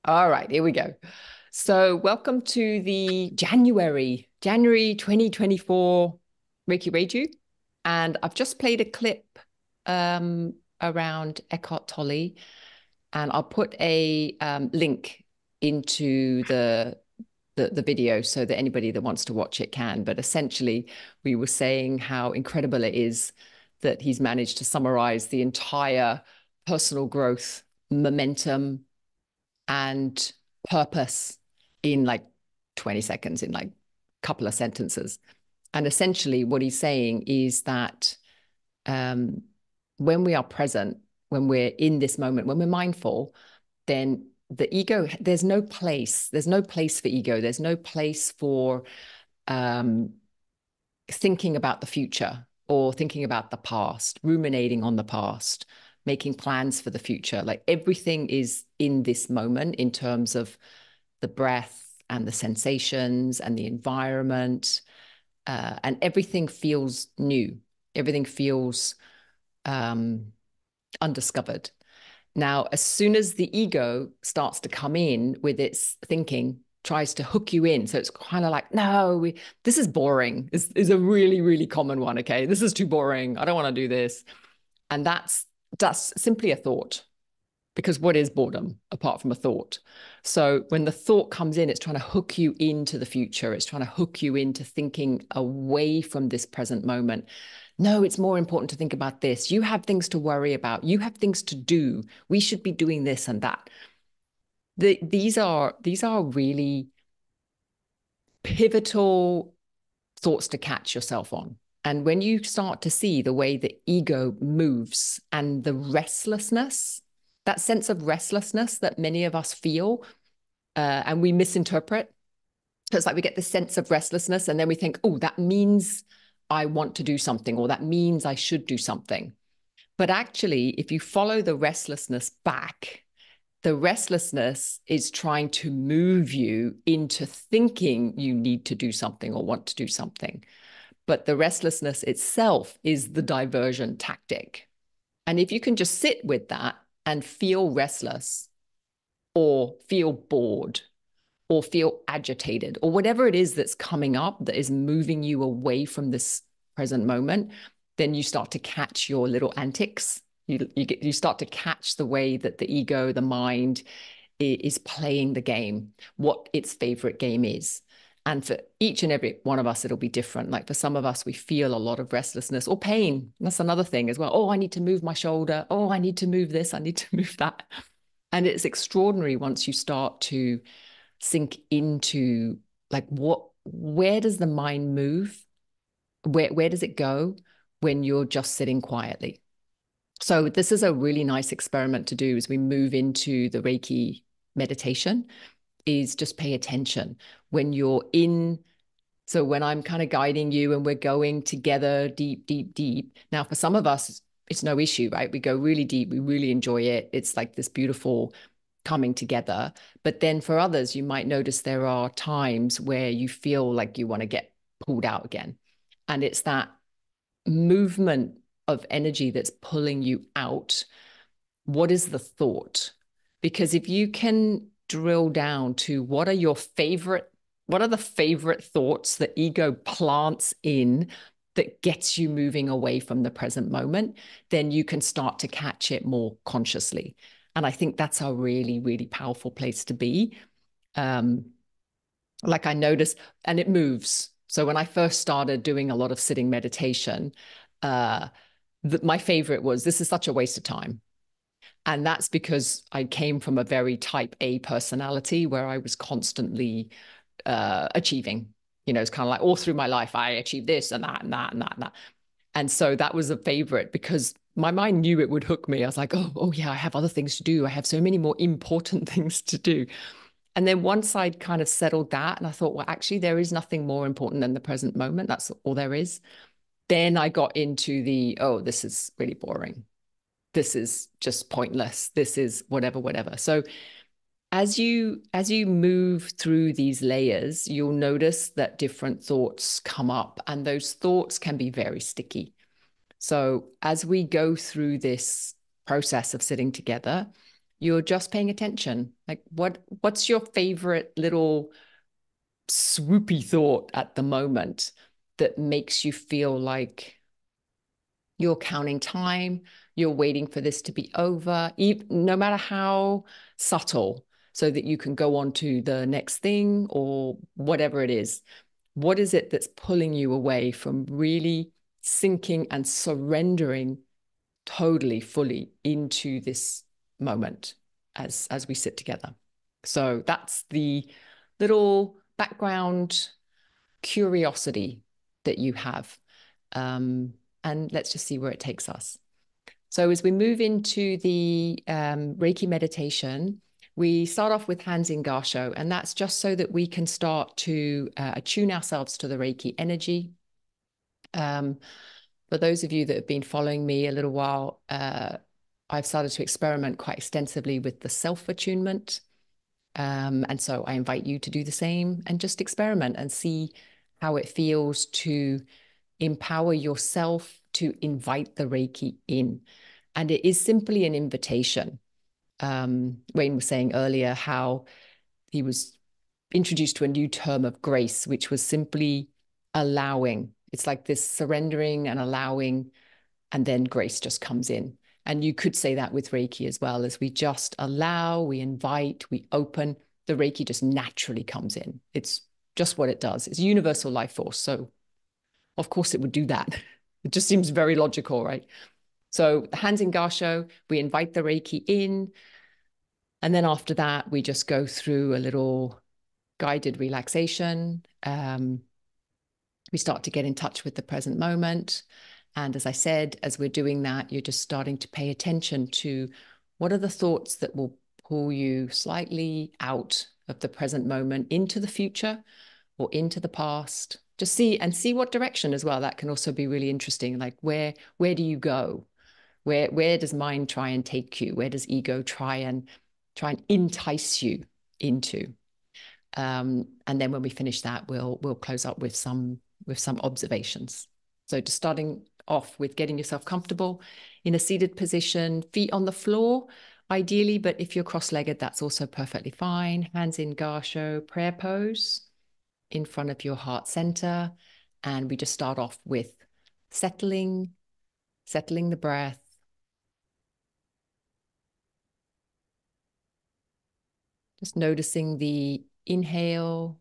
All right, here we go. So, welcome to the January 2024 Reiki Reiju. And I've just played a clip around Eckhart Tolle, and I'll put a link into the video so that anybody that wants to watch it can. But essentially, we were saying how incredible it is that he's managed to summarize the entire personal growth momentum and purpose in like 20 seconds, in like a couple of sentences. And essentially, what he's saying is that um, when we are present, when we're in this moment, when we're mindful, then the ego, there's no place for ego. There's no place for um, thinking about the future or thinking about the past, ruminating on the past, making plans for the future. Like everything is in this moment in terms of the breath and the sensations and the environment. And everything feels new. Everything feels um, undiscovered. Now, as soon as the ego starts to come in with its thinking, tries to hook you in. So it's kind of like, no, this is boring, is a really, really common one. Okay. This is too boring. I don't want to do this. And that's simply a thought. Because what is boredom apart from a thought? So when the thought comes in, it's trying to hook you into the future. It's trying to hook you into thinking away from this present moment. No, it's more important to think about this. You have things to worry about. You have things to do. We should be doing this and that. These are really pivotal thoughts to catch yourself on. And when you start to see the way the ego moves and the restlessness, that sense of restlessness that many of us feel and we misinterpret. So it's like we get this sense of restlessness and then we think, oh, that means I want to do something or that means I should do something. But actually, if you follow the restlessness back, the restlessness is trying to move you into thinking you need to do something or want to do something. But the restlessness itself is the diversion tactic. And if you can just sit with that and feel restless or feel bored or feel agitated or whatever it is that's coming up that is moving you away from this present moment, then you start to catch your little antics. You start to catch the way that the ego, the mind is playing the game, what its favorite game is. And for each and every one of us, it'll be different. Like for some of us, we feel a lot of restlessness or pain. That's another thing as well. Oh, I need to move my shoulder. Oh, I need to move this. I need to move that. And it's extraordinary once you start to sink into like where does the mind move? Where does it go when you're just sitting quietly? So this is a really nice experiment to do as we move into the Reiki meditation is just pay attention when you're in. So when I'm kind of guiding you and we're going together deep, deep, deep. Now, for some of us, it's no issue, right? We go really deep. We really enjoy it. It's like this beautiful coming together. But then for others, you might notice there are times where you feel like you want to get pulled out again. And it's that movement of energy that's pulling you out. What is the thought? Because if you can drill down to what are the favorite thoughts that ego plants in that gets you moving away from the present moment, then you can start to catch it more consciously. And I think that's a really, really powerful place to be. Um, like I noticed, and it moves. So when I first started doing a lot of sitting meditation, uh, my favorite was this is such a waste of time. And that's because I came from a very type A personality where I was constantly achieving. You know, it's kind of like all through my life, I achieved this and that and that and that and that. And so that was a favorite because my mind knew it would hook me. I was like, oh yeah, I have other things to do. I have so many more important things to do. And then once I'd kind of settled that and I thought, well, actually, there is nothing more important than the present moment. That's all there is. Then I got into oh, this is really boring. This is just pointless. This is whatever, whatever. So as you move through these layers, you'll notice that different thoughts come up, and those thoughts can be very sticky. So as we go through this process of sitting together, You're just paying attention. Like what's your favorite little swoopy thought at the moment that makes you feel like you're counting time, you're waiting for this to be over, no matter how subtle, so that you can go on to the next thing or whatever it is. What is it that's pulling you away from really sinking and surrendering totally, fully into this moment as we sit together? So that's the little background curiosity that you have. And let's just see where it takes us. So as we move into the Reiki meditation, we start off with hands in Gassho, and that's just so that we can start to attune ourselves to the Reiki energy. For those of you that have been following me a little while, I've started to experiment quite extensively with the self-attunement. And so I invite you to do the same and just experiment and see how it feels to empower yourself to invite the Reiki in. And it is simply an invitation. Wayne was saying earlier how he was introduced to a new term of grace, which was simply allowing. It's like this surrendering and allowing, and then grace just comes in. And you could say that with Reiki as well, as we just allow, we invite, we open, the Reiki just naturally comes in. It's just what it does. It's universal life force. So of course it would do that. It just seems very logical, right? So hands in Gassho, we invite the Reiki in. And then after that, we just go through a little guided relaxation. We start to get in touch with the present moment. And as I said, as we're doing that, you're just starting to pay attention to what are the thoughts that will pull you slightly out of the present moment into the future or into the past. Just see what direction as well. That can also be really interesting. Like where do you go? Where does mind try and take you? Where does ego try and entice you into? And then when we finish that, we'll close up with some observations. So just starting off with getting yourself comfortable in a seated position, feet on the floor, ideally, but if you're cross-legged, that's also perfectly fine. Hands in Gassho, prayer pose in front of your heart center. And we just start off with settling the breath. Just noticing the inhale,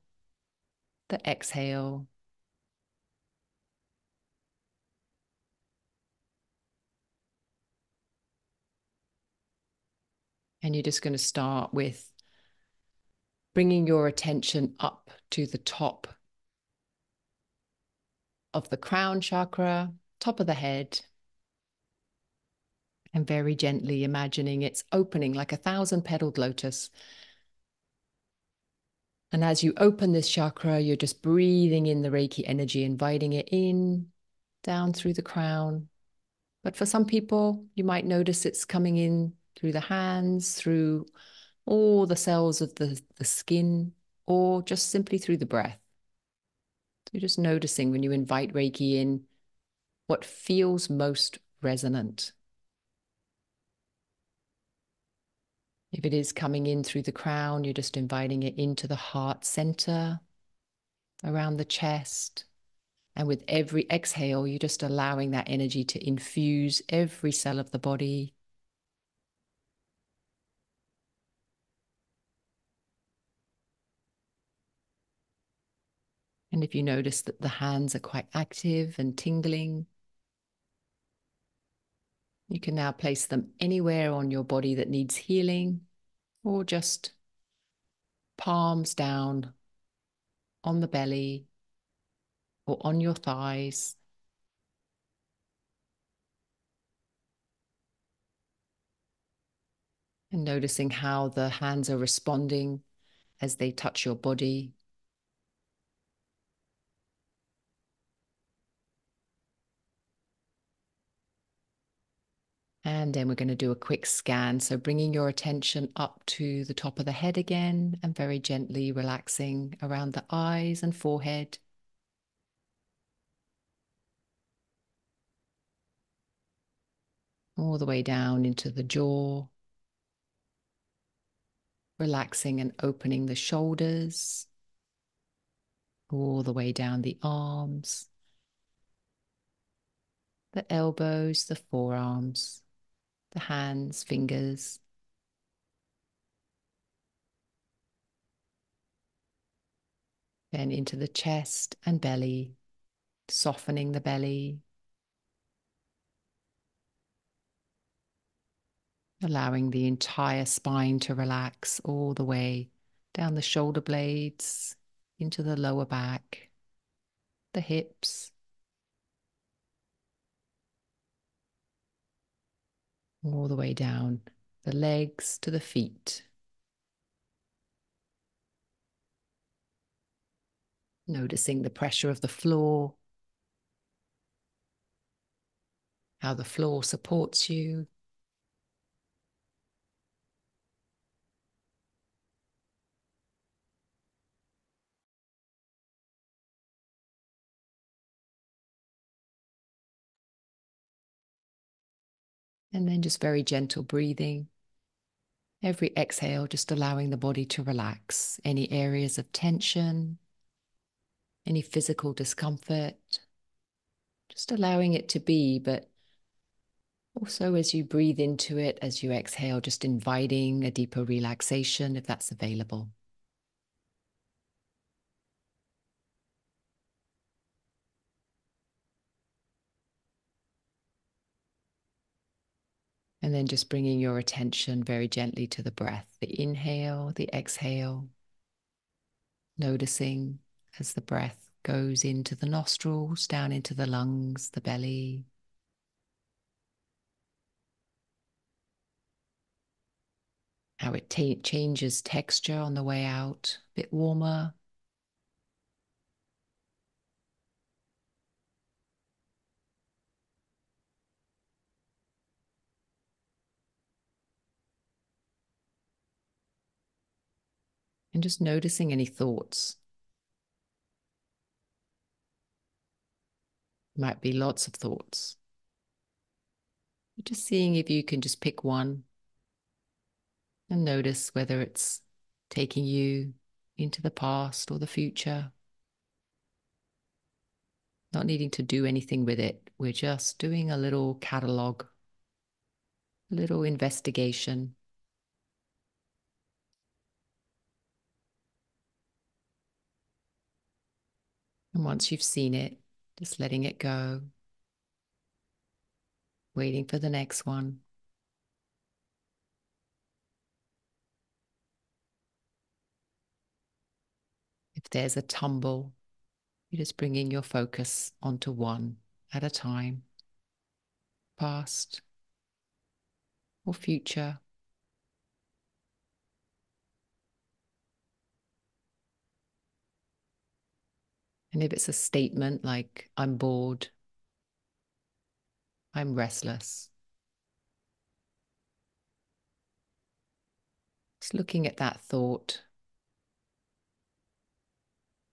the exhale. And you're just going to start with bringing your attention up to the top of the crown chakra, top of the head, and very gently imagining it's opening like a 1,000-petaled lotus. And as you open this chakra, you're just breathing in the Reiki energy, inviting it in, down through the crown. But for some people, you might notice it's coming in through the hands, through all the cells of the skin, or just simply through the breath. So just noticing when you invite Reiki in, what feels most resonant. If it is coming in through the crown, you're just inviting it into the heart center, around the chest. And with every exhale, you're just allowing that energy to infuse every cell of the body. And if you notice that the hands are quite active and tingling, you can now place them anywhere on your body that needs healing, or just palms down on the belly or on your thighs. And noticing how the hands are responding as they touch your body. And then we're going to do a quick scan. So bringing your attention up to the top of the head again and very gently relaxing around the eyes and forehead. All the way down into the jaw. relaxing and opening the shoulders, all the way down the arms, the elbows, the forearms, the hands, fingers, then into the chest and belly, softening the belly, allowing the entire spine to relax all the way down the shoulder blades, into the lower back, the hips, all the way down the legs to the feet. Noticing the pressure of the floor, how the floor supports you. And then just very gentle breathing. Every exhale, just allowing the body to relax. Any areas of tension, any physical discomfort, just allowing it to be, but also as you breathe into it, as you exhale, just inviting a deeper relaxation if that's available. And then just bringing your attention very gently to the breath, the inhale, the exhale, noticing as the breath goes into the nostrils, down into the lungs, the belly. How it changes texture on the way out, a bit warmer. And just noticing any thoughts. Might be lots of thoughts. Just seeing if you can just pick one and notice whether it's taking you into the past or the future. Not needing to do anything with it. We're just doing a little catalog, a little investigation. And once you've seen it, just letting it go, waiting for the next one. If there's a tumble, you're just bringing your focus onto one at a time, past or future. And if it's a statement like, I'm bored, I'm restless, just looking at that thought,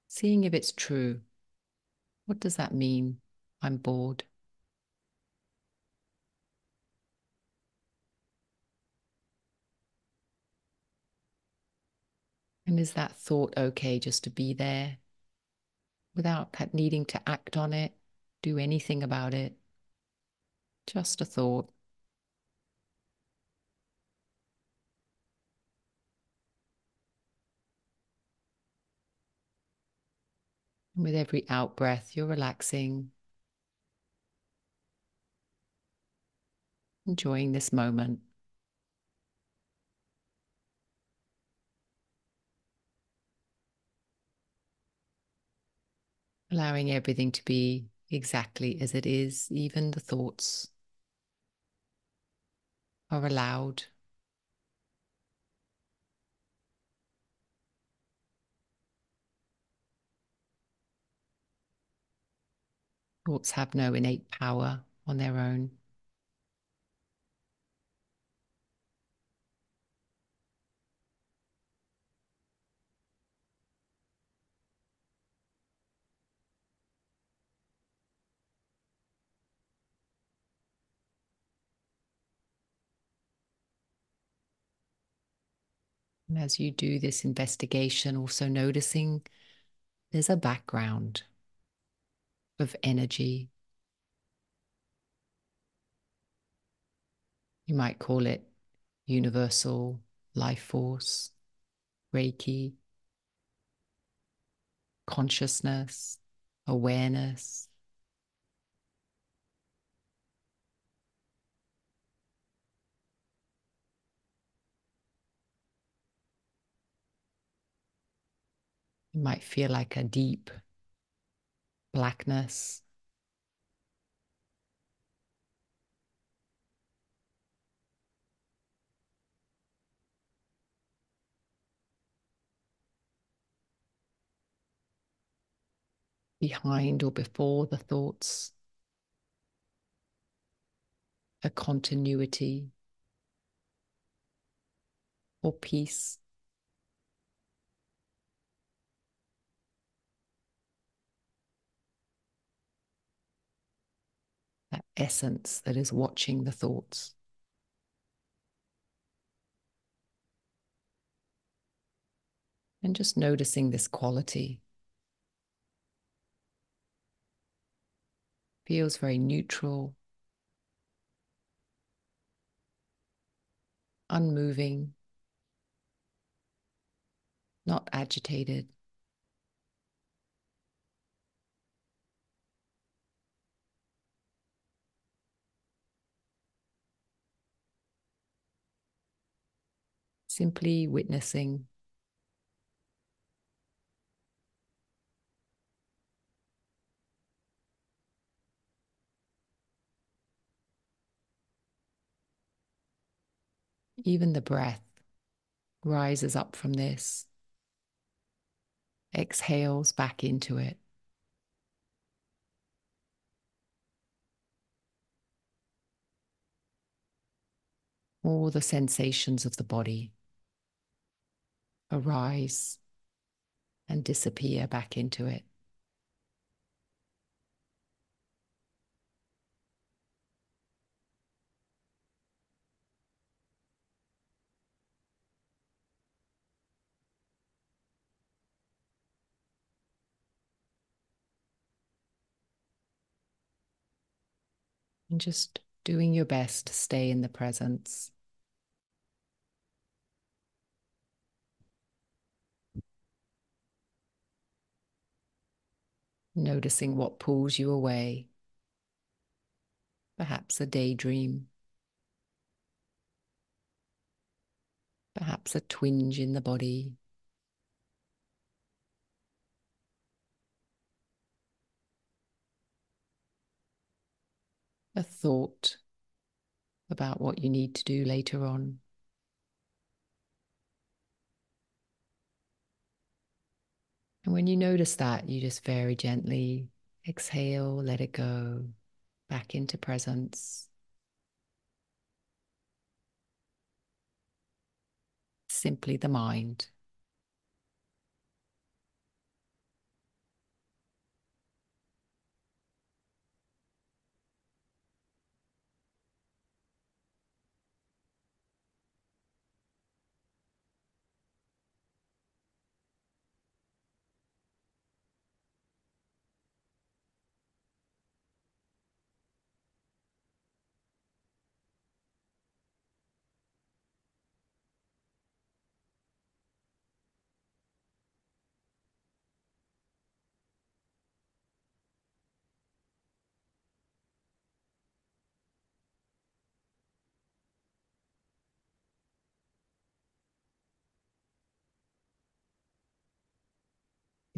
seeing if it's true. What does that mean? I'm bored. And is that thought okay just to be there without needing to act on it, do anything about it? Just a thought. And with every out breath, you're relaxing, enjoying this moment. Allowing everything to be exactly as it is, even the thoughts are allowed. Thoughts have no innate power on their own. And as you do this investigation, also noticing there's a background of energy. You might call it universal life force, Reiki, consciousness, awareness. It might feel like a deep blackness. Behind or before the thoughts, a continuity or peace. That essence that is watching the thoughts. And just noticing this quality. Feels very neutral, unmoving, not agitated. Simply witnessing. Even the breath rises up from this, exhales back into it. All the sensations of the body arise and disappear back into it. And just doing your best to stay in the presence. Noticing what pulls you away. Perhaps a daydream. Perhaps a twinge in the body. A thought about what you need to do later on. And when you notice that, you just very gently exhale, let it go, back into presence. Simply the mind.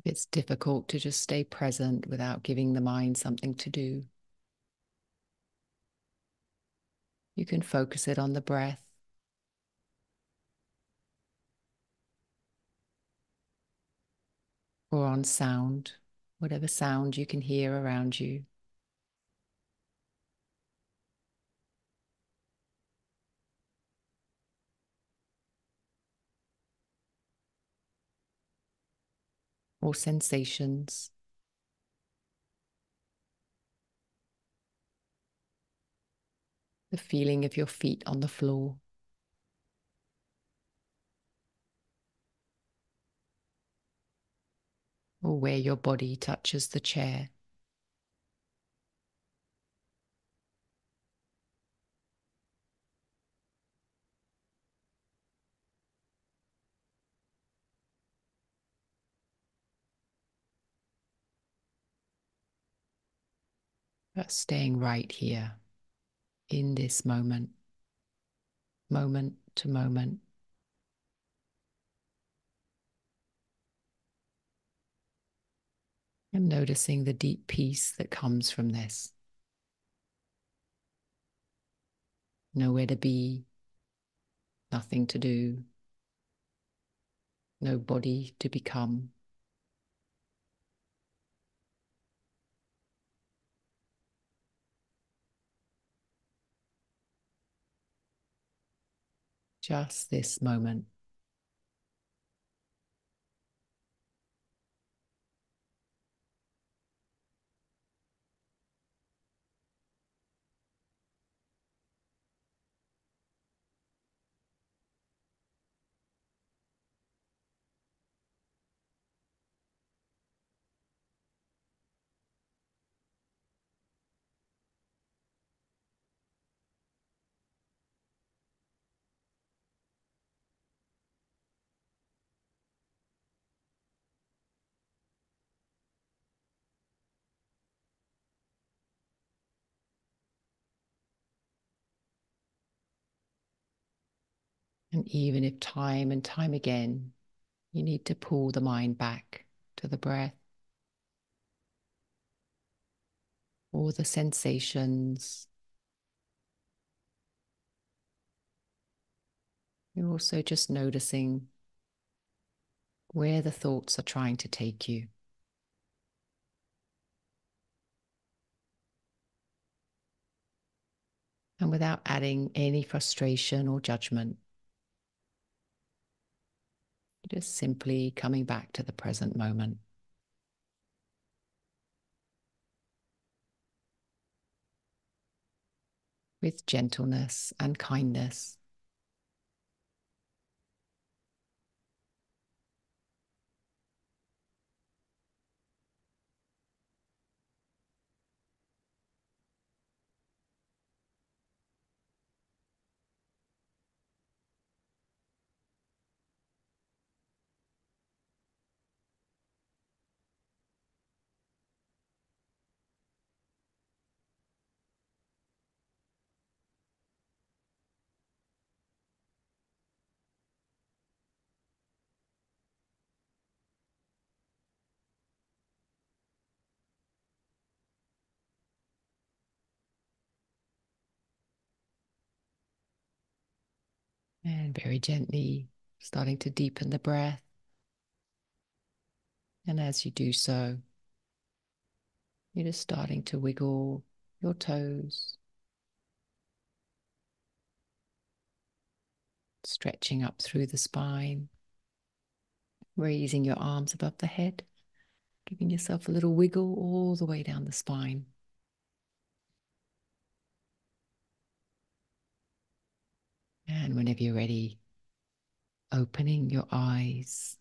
If it's difficult to just stay present without giving the mind something to do, you can focus it on the breath or on sound, whatever sound you can hear around you. Or sensations. The feeling of your feet on the floor. or where your body touches the chair. But staying right here in this moment, moment to moment. And noticing the deep peace that comes from this. Nowhere to be, nothing to do, no body to become. Just this moment. And even if time and time again, you need to pull the mind back to the breath or the sensations, you're also just noticing where the thoughts are trying to take you. And without adding any frustration or judgment, just simply coming back to the present moment. With gentleness and kindness. And very gently starting to deepen the breath. And as you do so, you're just starting to wiggle your toes, stretching up through the spine, raising your arms above the head, giving yourself a little wiggle all the way down the spine. And whenever you're ready, opening your eyes